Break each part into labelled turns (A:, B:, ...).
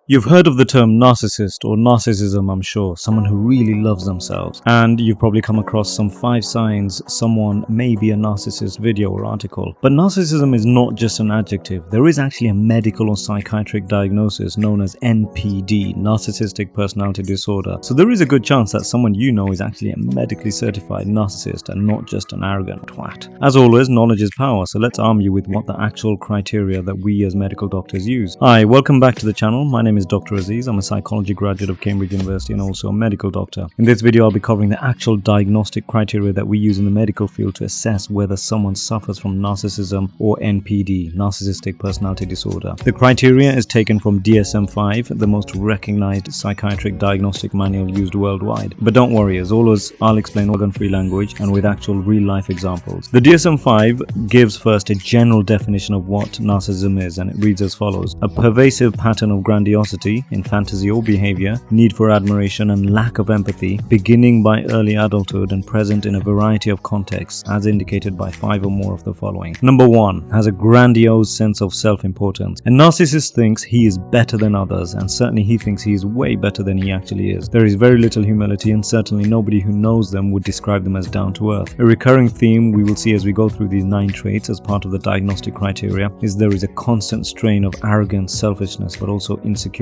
A: You've heard of the term narcissist or narcissism, I'm sure, someone who really loves themselves. And you've probably come across some 5 signs someone may be a narcissist video or article. But narcissism is not just an adjective. There is actually a medical or psychiatric diagnosis known as NPD, narcissistic personality disorder. So there is a good chance that someone you know is actually a medically certified narcissist and not just an arrogant twat. As always, knowledge is power, so let's arm you with what the actual criteria that we as medical doctors use. Hi, welcome back to the channel. My name is Dr Aziz. I'm a psychology graduate of Cambridge University and also a medical doctor. In this video, I'll be covering the actual diagnostic criteria that we use in the medical field to assess whether someone suffers from narcissism or NPD, narcissistic personality disorder. The criteria is taken from DSM V, the most recognized psychiatric diagnostic manual used worldwide. But don't worry, as always, I'll explain organ-free language and with actual real-life examples. The DSM V gives first a general definition of what narcissism is, and it reads as follows: a pervasive pattern of grandiosity in fantasy or behavior, need for admiration and lack of empathy, beginning by early adulthood and present in a variety of contexts, as indicated by 5 or more of the following. Number 1, has a grandiose sense of self-importance. A narcissist thinks he is better than others, and certainly he thinks he is way better than he actually is. There is very little humility, and certainly nobody who knows them would describe them as down to earth. A recurring theme we will see as we go through these 9 traits as part of the diagnostic criteria is there is a constant strain of arrogance, selfishness, but also insecurity.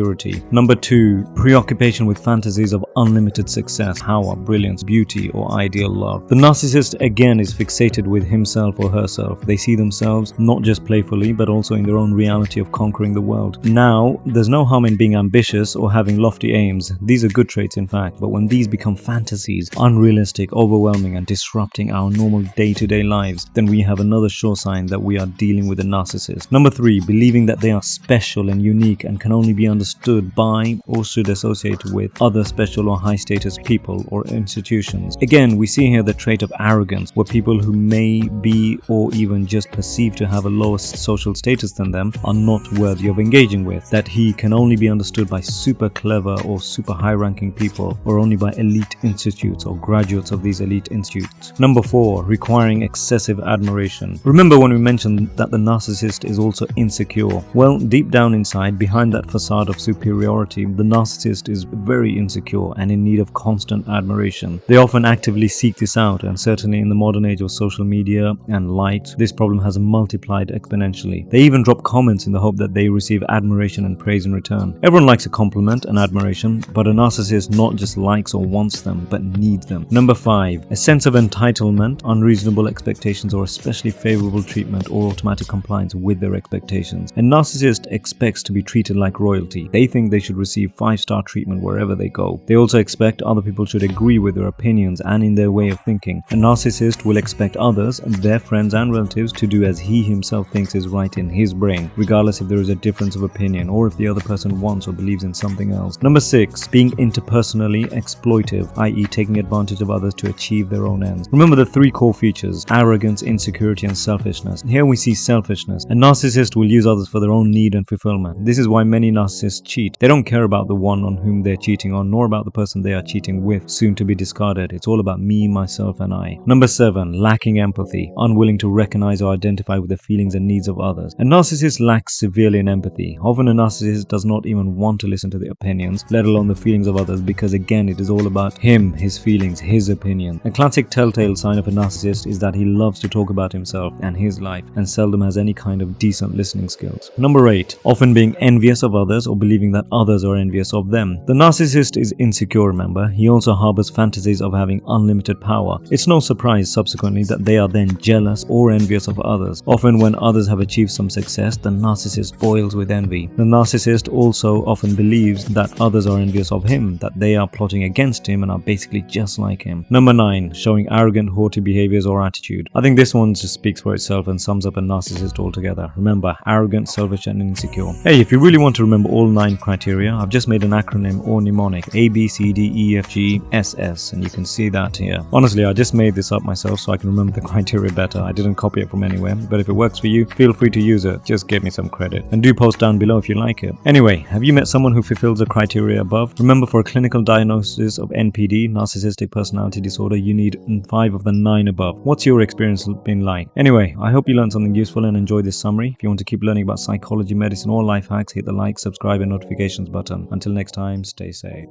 A: Number 2, preoccupation with fantasies of unlimited success, power, brilliance, beauty, or ideal love. The narcissist again is fixated with himself or herself. They see themselves not just playfully, but also in their own reality of conquering the world. Now, there's no harm in being ambitious or having lofty aims. These are good traits, in fact, but when these become fantasies, unrealistic, overwhelming, and disrupting our normal day-to-day lives, then we have another sure sign that we are dealing with a narcissist. Number 3, believing that they are special and unique and can only be understood by or should associate with other special or high status people or institutions. Again, we see here the trait of arrogance, where people who may be or even just perceived to have a lower social status than them are not worthy of engaging with. That he can only be understood by super clever or super high ranking people, or only by elite institutes or graduates of these elite institutes. Number 4, requiring excessive admiration. Remember when we mentioned that the narcissist is also insecure? Well, deep down inside, behind that facade of superiority, the narcissist is very insecure and in need of constant admiration. They often actively seek this out, and certainly in the modern age of social media and likes, this problem has multiplied exponentially. They even drop comments in the hope that they receive admiration and praise in return. Everyone likes a compliment and admiration, but a narcissist not just likes or wants them, but needs them. Number 5, a sense of entitlement, unreasonable expectations, or especially favorable treatment or automatic compliance with their expectations. A narcissist expects to be treated like royalty. They think they should receive 5-star treatment wherever they go. They also expect other people should agree with their opinions and in their way of thinking. A narcissist will expect others, their friends and relatives, to do as he himself thinks is right in his brain, regardless if there is a difference of opinion or if the other person wants or believes in something else. Number 6, being interpersonally exploitive, i.e. taking advantage of others to achieve their own ends. Remember the 3 core features: arrogance, insecurity, and selfishness. Here we see selfishness. A narcissist will use others for their own need and fulfillment. This is why many narcissists cheat. They don't care about the one on whom they're cheating on, nor about the person they are cheating with, soon to be discarded. It's all about me, myself, and I. Number 7, lacking empathy, unwilling to recognize or identify with the feelings and needs of others. A narcissist lacks severely in empathy. Often a narcissist does not even want to listen to the opinions, let alone the feelings of others, because again, it is all about him, his feelings, his opinion. A classic telltale sign of a narcissist is that he loves to talk about himself and his life, and seldom has any kind of decent listening skills. Number 8, often being envious of others or believing that others are envious of them. The narcissist is insecure, remember. He also harbors fantasies of having unlimited power. It's no surprise subsequently that they are then jealous or envious of others. Often when others have achieved some success, the narcissist boils with envy. The narcissist also often believes that others are envious of him, that they are plotting against him and are basically just like him. Number 9, showing arrogant, haughty behaviors or attitude. I think this one just speaks for itself and sums up a narcissist altogether. Remember, arrogant, selfish, and insecure. Hey, if you really want to remember all 9 criteria, I've just made an acronym or mnemonic: A, B, C, D, E, F, G, S, S, and you can see that here. Honestly, I just made this up myself so I can remember the criteria better. I didn't copy it from anywhere, but if it works for you, feel free to use it. Just give me some credit. And do post down below if you like it. Anyway, have you met someone who fulfills the criteria above? Remember, for a clinical diagnosis of NPD, narcissistic personality disorder, you need 5 of the 9 above. What's your experience been like? Anyway, I hope you learned something useful and enjoyed this summary. If you want to keep learning about psychology, medicine, or life hacks, hit the like, subscribe, subscribe and notifications button. Until next time, stay safe.